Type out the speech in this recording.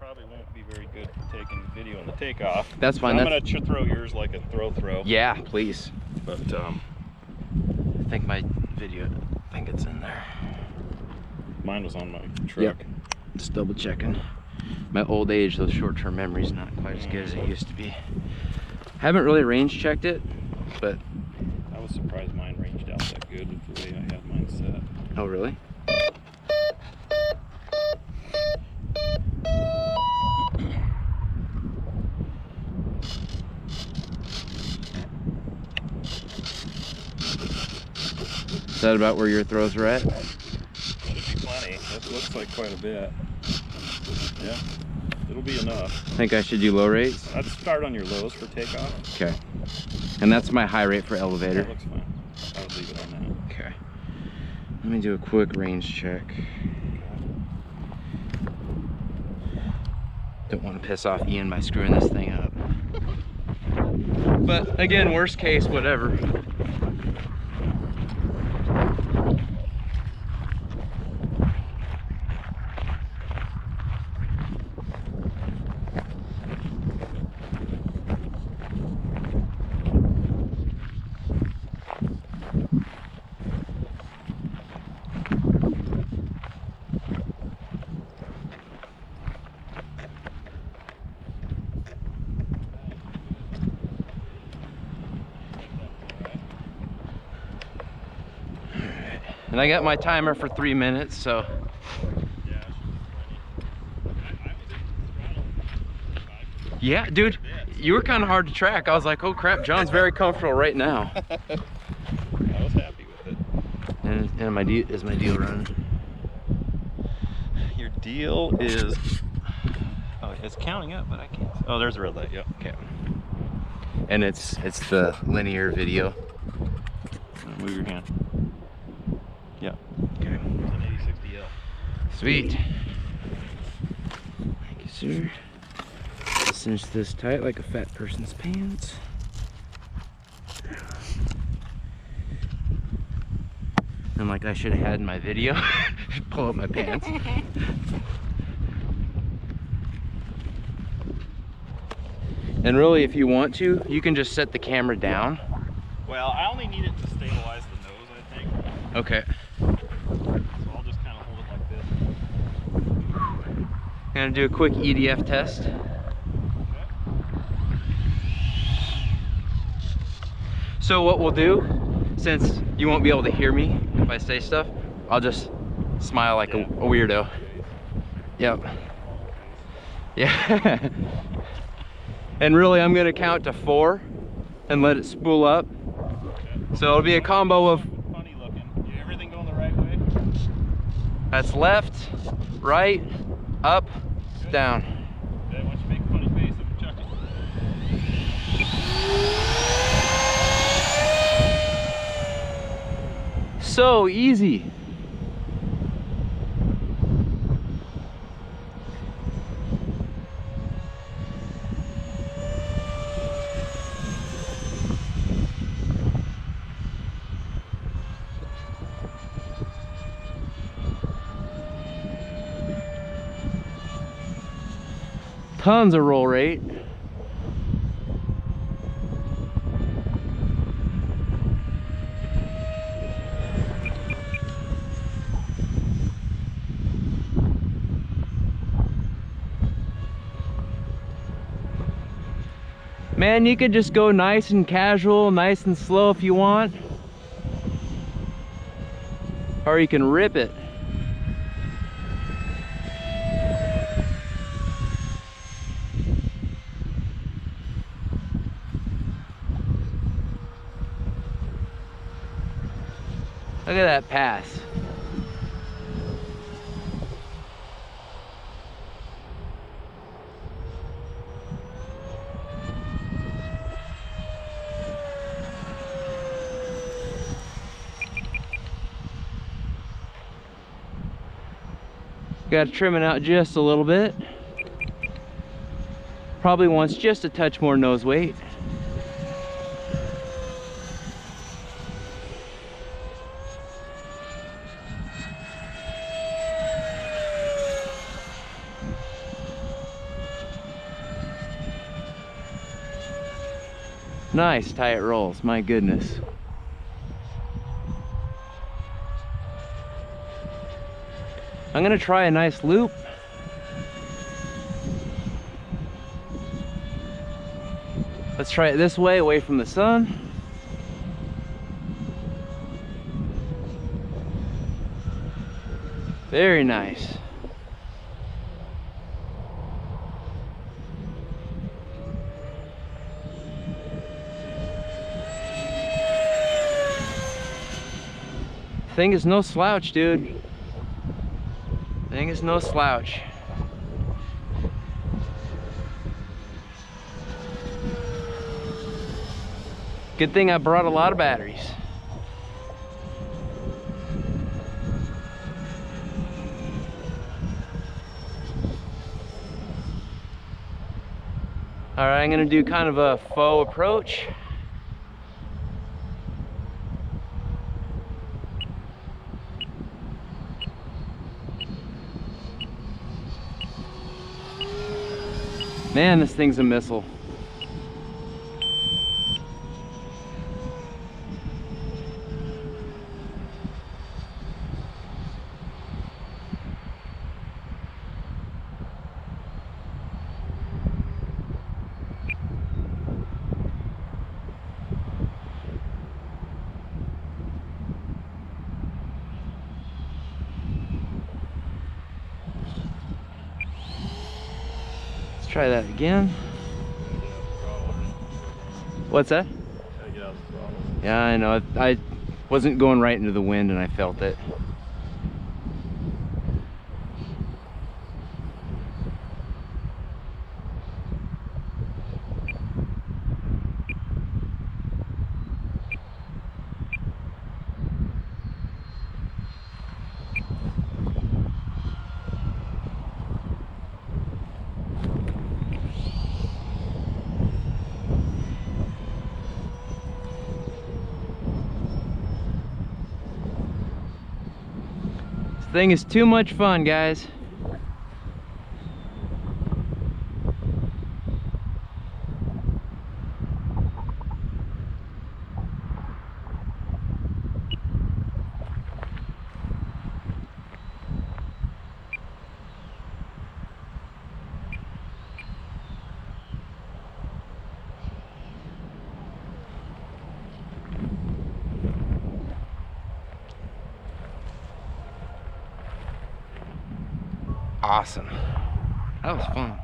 probably won't be very good for taking video in the takeoff. That's fine. So I'm gonna throw yours like a throw. Yeah, please. But I think my video, I think it's in there. mine was on my truck. Yep. Just double checking. My old age, those short-term memories not quite as good as it used to be. Haven't really range checked it, but I was surprised mine ranged out that good with the way I had mine set. oh really? Is that about where your throws are at? That'd be plenty. That looks like quite a bit. Yeah, it'll be enough. Think I should do low rates? I'd start on your lows for takeoff. Okay. And that's my high rate for elevator. That looks fine. I would leave it on that. Okay. Let me do a quick range check. Don't want to piss off Ian by screwing this thing up. But again, worst case, whatever. And I got my timer for 3 minutes, so. Yeah, dude, you were kind of hard to track. I was like, oh crap, John's very comfortable right now. I was happy with it. And is my deal running? Your deal is, oh, it's counting up, but I can't. Oh, there's a red light, yep. Okay. And it's the linear video. Move your hand. Yeah. Okay. It's an 8060L. Sweet. Thank you, sir. Cinch this tight like a fat person's pants. And like I should have had in my video, pull up my pants. And really, if you want to, you can just set the camera down. Well, I only need it to stabilize the nose, I think. Okay. So I'll just kind of hold it like this. Gonna do a quick EDF test. Okay. So what we'll do, since you won't be able to hear me if I say stuff, I'll just smile like a weirdo. Yep. Yeah. And really, I'm gonna count to 4 and let it spool up. So it'll be a combo of. Funny looking. Everything going the right way? That's left, right, up, down. Okay, once you make a funny face, I'm checking. So easy. Tons of roll rate. Man, you could just go nice and casual, nice and slow if you want. Or you can rip it. Look at that pass. Got to trim it out just a little bit. Probably wants just a touch more nose weight. Nice tight rolls, my goodness. I'm gonna try a nice loop. Let's try it this way, away from the sun. Very nice. Thing is no slouch, dude. Thing is no slouch. Good thing I brought a lot of batteries. All right, I'm gonna do kind of a faux approach. Man, this thing's a missile. Let's try that again. What's that? Yeah, I know. I wasn't going right into the wind and I felt it. Thing is too much fun, guys. Awesome. That was fun.